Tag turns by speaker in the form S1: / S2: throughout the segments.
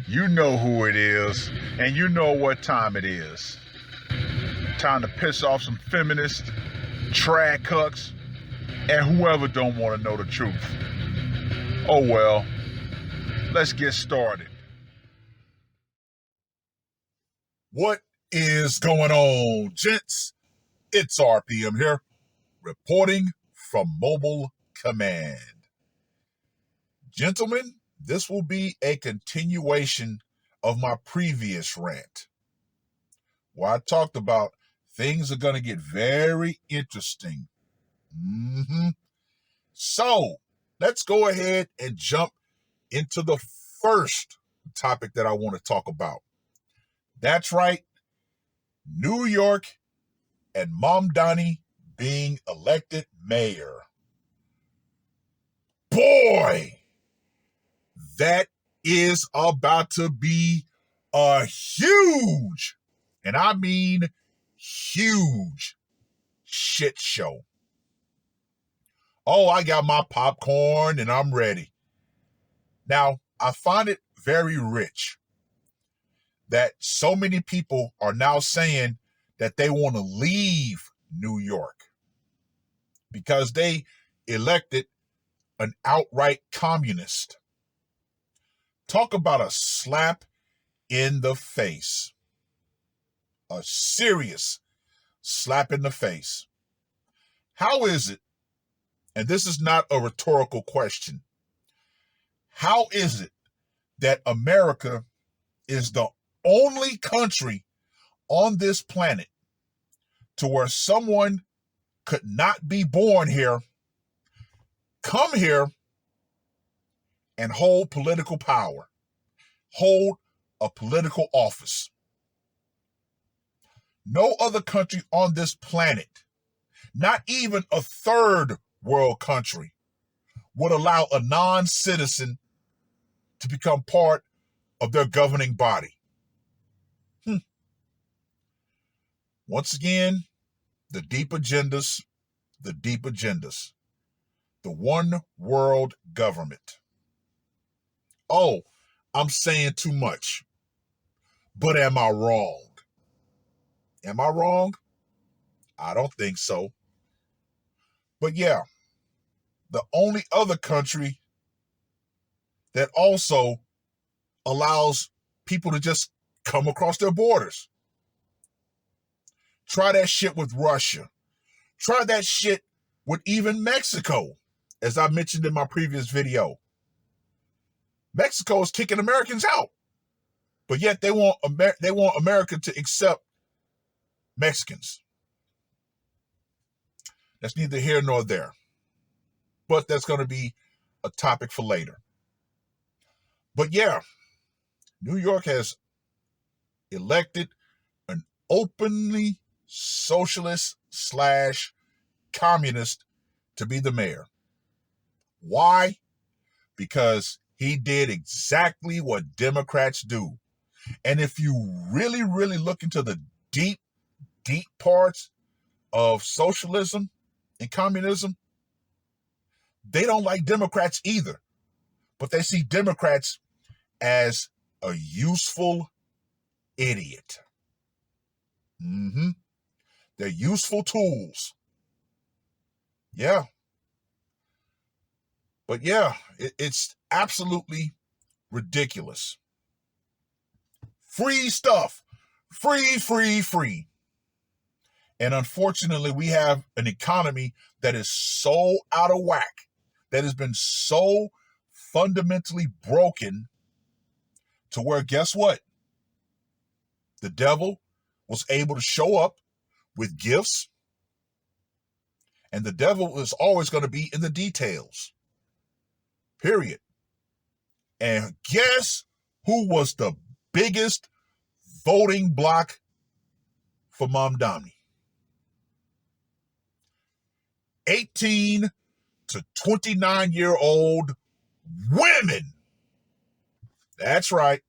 S1: You know who it is, and you know what time it is. Time to piss off some feminists, trad cucks, and whoever don't want to know the truth. Oh well, let's get started.
S2: What is going on, gents? It's R.P.M. here, reporting from Mobile Command. Gentlemen, this will be a continuation of my previous rant, where I talked about things are going to get very interesting. So, let's go ahead and jump into the first topic that I want to talk about. That's right, New York and Mamdani being elected mayor. Boy, that is about to be a huge, and I mean huge, shit show. Oh, I got my popcorn and I'm ready. Now, I find it very rich that so many people are now saying that they want to leave New York because they elected an outright communist. Talk about a slap in the face. A serious slap in the face. How is it, and this is not a rhetorical question, how is it that America is the only country on this planet to where someone could not be born here, come here, and hold political power, hold a political office? No other country on this planet, not even a third world country, would allow a non-citizen to become part of their governing body. Once again, the deep agendas, the one world government. Oh, I'm saying too much, but am I wrong? Am I wrong? I don't think so. But yeah, the only other country that also allows people to just come across their borders. Try that shit with Russia. Try that shit with even Mexico, as I mentioned in my previous video. Mexico is kicking Americans out, but yet they want America to accept Mexicans. That's neither here nor there, but that's going to be a topic for later. But yeah, New York has elected an openly socialist / communist to be the mayor. Why? Because he did exactly what Democrats do. And if you really, really look into the deep parts of socialism and communism, they don't like Democrats either. But they see Democrats as a useful idiot. They're useful tools. Yeah. But yeah, it's absolutely ridiculous. Free stuff. Free. And unfortunately, we have an economy that is so out of whack, that has been so fundamentally broken to where, guess what? The devil was able to show up with gifts, and the devil is always going to be in the details. Period. And guess who was the biggest voting bloc for Mamdani? 18 to 29-year-old women. That's right.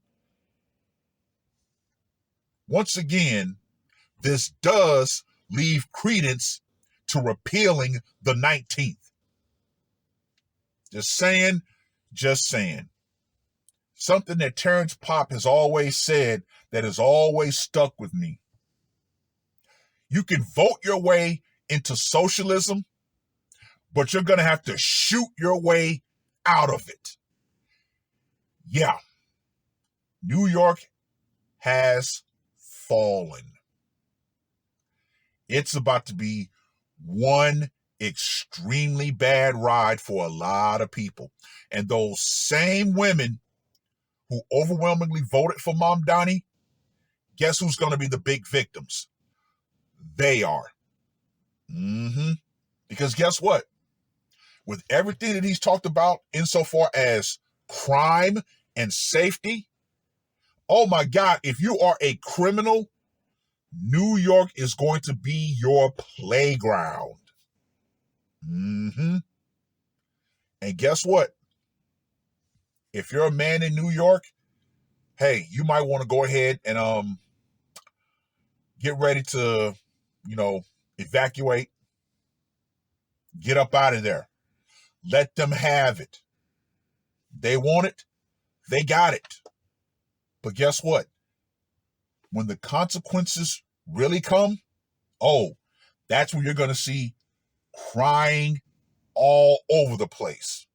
S2: Once again, this does leave credence to repealing the 19th. Just saying. something that Terrence Popp has always said that has always stuck with me. You can vote your way into socialism, but you're going to have to shoot your way out of it. Yeah, New York has fallen. It's about to be one extremely bad ride for a lot of people. And those same women who overwhelmingly voted for Mom Donnie, guess who's going to be the big victims? They are. Because guess what? With everything that he's talked about insofar as crime and safety, oh my God, if you are a criminal, New York is going to be your playground. And guess what? If you're a man in New York, hey, you might want to go ahead and get ready to, evacuate. Get up out of there. Let them have it. They want it. They got it. But guess what? When the consequences really come, that's when you're going to see crying all over the place.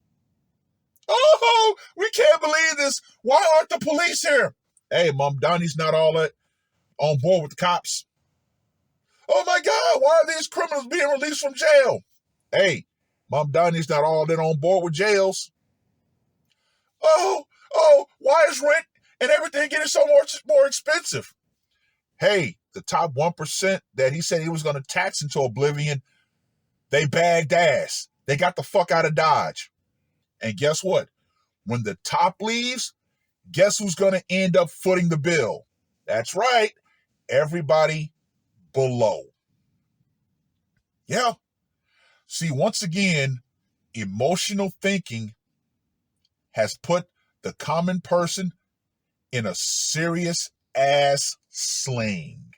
S2: Oh, we can't believe this. Why aren't the police here? Hey, Mom Donnie's not all that on board with the cops. Oh my God, why are these criminals being released from jail? Hey, Mom Donnie's not all that on board with jails. Oh, why is rent and everything getting so much more expensive? Hey, the top 1% that he said he was going to tax into oblivion, they bagged ass. They got the fuck out of Dodge. And guess what? When the top leaves, guess who's going to end up footing the bill? That's right. Everybody below. Yeah. See, once again, emotional thinking has put the common person in a serious ass sling.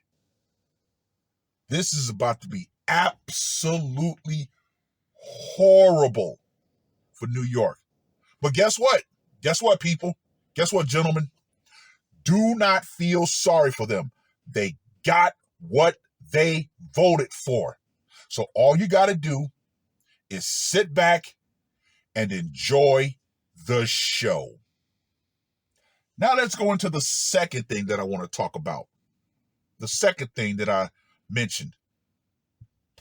S2: This is about to be absolutely horrible for New York. But guess what? Guess what, people? Guess what, gentlemen? Do not feel sorry for them. They got what they voted for. So all you got to do is sit back and enjoy the show. Now let's go into the second thing that I want to talk about. The second thing that I mentioned.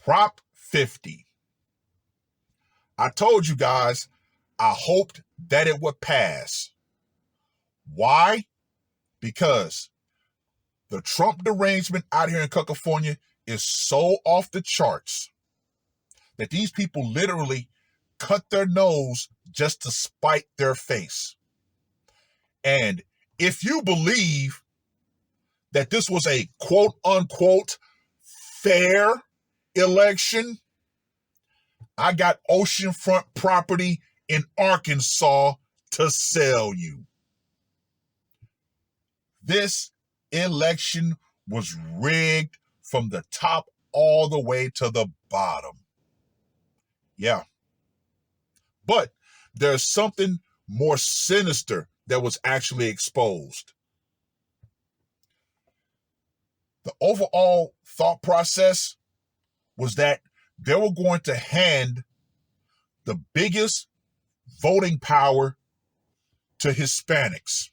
S2: Prop 50. I told you guys I hoped that it would pass. Why? Because the Trump derangement out here in California is so off the charts that these people literally cut their nose just to spite their face. And if you believe that this was a quote unquote fair election, I got oceanfront property in Arkansas to sell you. This election was rigged from the top all the way to the bottom. Yeah. But there's something more sinister that was actually exposed. The overall thought process was that they were going to hand the biggest voting power to Hispanics.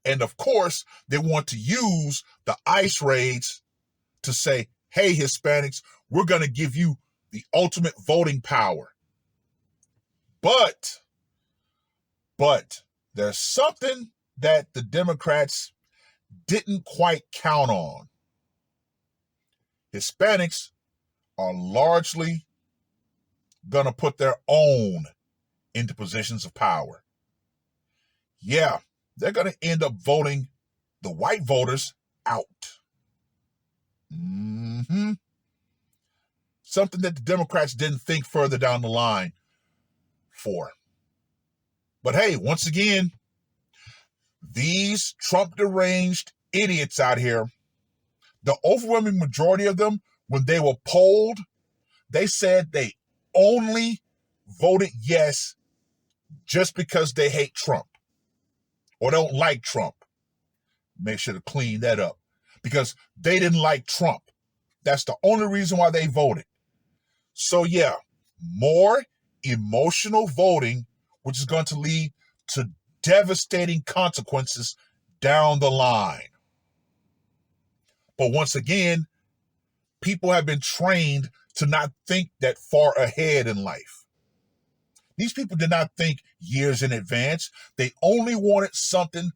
S2: And of course, they want to use the ICE raids to say, hey, Hispanics, we're going to give you the ultimate voting power. But there's something that the Democrats didn't quite count on. Hispanics are largely going to put their own into positions of power. Yeah, they're going to end up voting the white voters out. Something that the Democrats didn't think further down the line for. But hey, once again, these Trump deranged idiots out here, the overwhelming majority of them, when they were polled, they said they only voted yes just because they hate Trump. or don't like Trump. Make sure to clean that up because they didn't like Trump. That's the only reason why they voted. So yeah, more emotional voting, which is going to lead to devastating consequences down the line. But once again, people have been trained to not think that far ahead in life. These people did not think years in advance. They only wanted something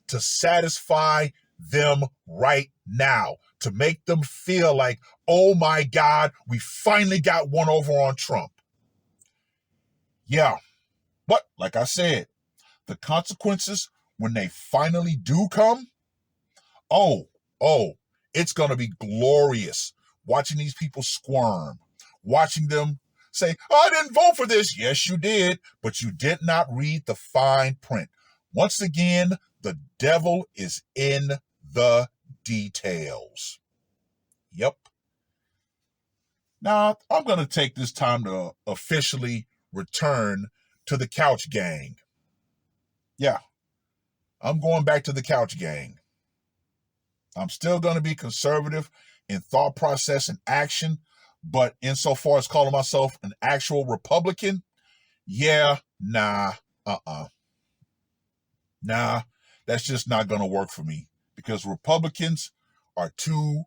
S2: to satisfy them right now, to make them feel like, oh my God, we finally got one over on Trump. Yeah, but like I said, the consequences when they finally do come, oh, it's going to be glorious watching these people squirm, watching them say, I didn't vote for this. Yes, you did, but you did not read the fine print. Once again, the devil is in the details. Yep. Now, I'm going to take this time to officially return to the couch gang. Yeah, I'm going back to the couch gang. I'm still going to be conservative in thought process and action, but insofar as calling myself an actual Republican, yeah, nah, nah, that's just not going to work for me because Republicans are too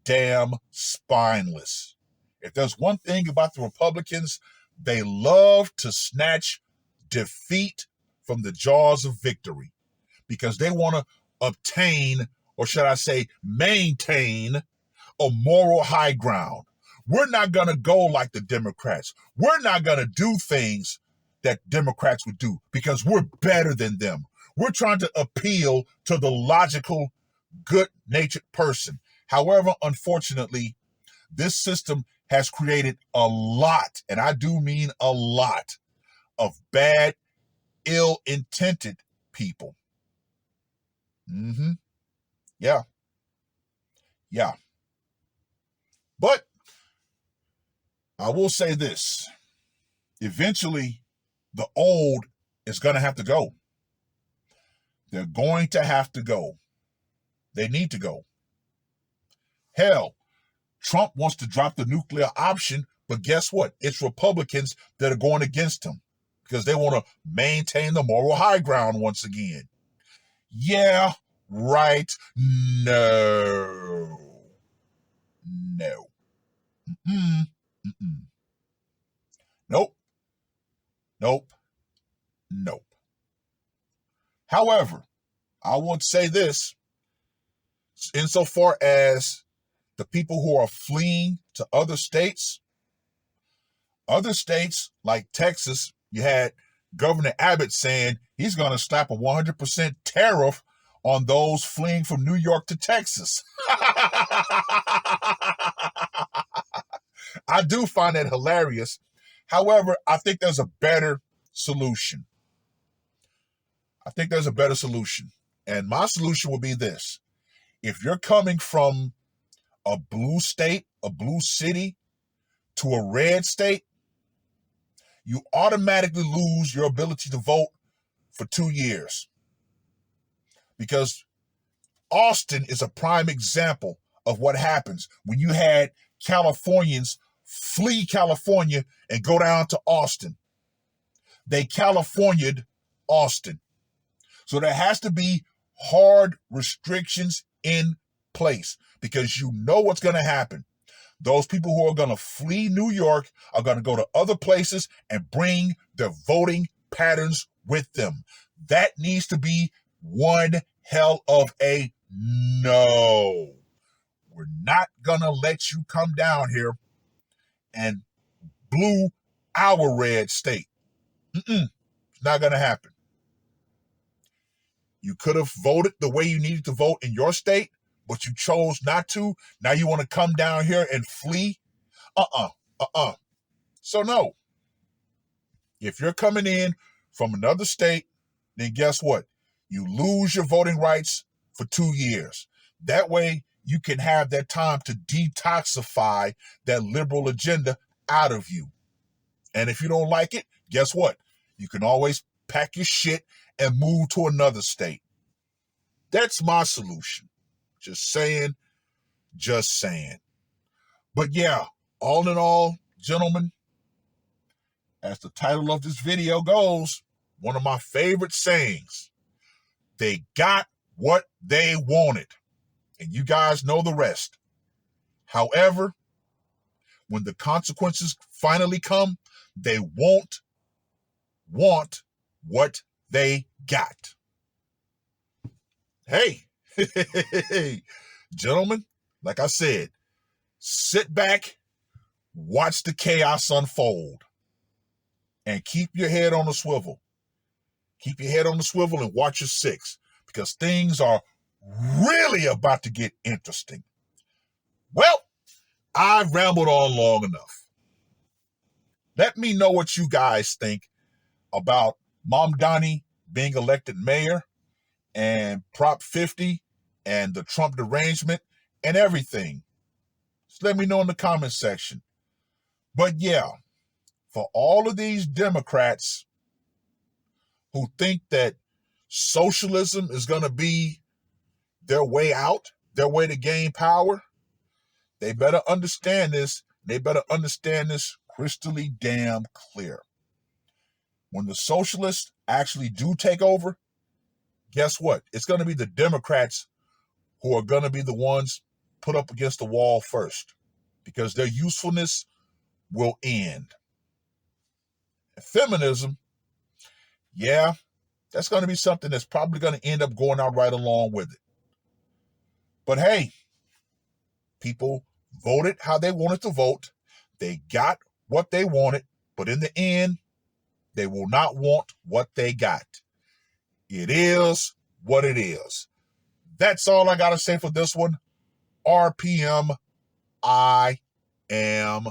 S2: damn spineless. If there's one thing about the Republicans, they love to snatch defeat from the jaws of victory because they want to obtain, or should I say, maintain a moral high ground. We're not going to go like the Democrats. We're not going to do things that Democrats would do because we're better than them. We're trying to appeal to the logical, good-natured person. However, unfortunately, this system has created a lot, and I do mean a lot, of bad, ill-intended people. Yeah. But I will say this. Eventually, the old is going to have to go. They're going to have to go. They need to go. Hell, Trump wants to drop the nuclear option, but guess what? It's Republicans that are going against him because they want to maintain the moral high ground once again. Yeah, right. No. Nope. However, I would say this, insofar as the people who are fleeing to other states like Texas, you had Governor Abbott saying he's going to slap a 100% tariff on those fleeing from New York to Texas. I do find that hilarious. However, I think there's a better solution. And my solution will be this. If you're coming from a blue state, a blue city, to a red state, you automatically lose your ability to vote for 2 years. Because Austin is a prime example of what happens when you had Californians flee California and go down to Austin. They California'd Austin. So there has to be hard restrictions in place because you know what's going to happen. Those people who are going to flee New York are going to go to other places and bring their voting patterns with them. That needs to be one hell of a no. We're not going to let you come down here and blue our red state. It's not going to happen. You could have voted the way you needed to vote in your state, but you chose not to. Now you want to come down here and flee? So no. If you're coming in from another state, then guess what? You lose your voting rights for 2 years. That way you can have that time to detoxify that liberal agenda out of you. And if you don't like it, guess what? You can always pack your shit and move to another state. That's my solution. Just saying, just saying. But yeah, all in all, gentlemen, as the title of this video goes, one of my favorite sayings, they got what they wanted. And you guys know the rest. However, when the consequences finally come, they won't want what they got. Hey, gentlemen, like I said, sit back, watch the chaos unfold, and keep your head on a swivel. Keep your head on the swivel and watch your six, because things are really about to get interesting. Well, I've rambled on long enough. Let me know what you guys think about Mom Donnie being elected mayor and Prop 50 and the Trump derangement and everything. Just let me know in the comment section. But yeah, for all of these Democrats who think that socialism is going to be their way out, their way to gain power, they better understand this. They better understand this crystally damn clear. When the socialists actually do take over, guess what? It's going to be the Democrats who are going to be the ones put up against the wall first, because their usefulness will end. And feminism, yeah, that's going to be something that's probably going to end up going out right along with it. But hey, people voted how they wanted to vote. They got what they wanted, but in the end, they will not want what they got. It is what it is. That's all I got to say for this one. R.P.M. I am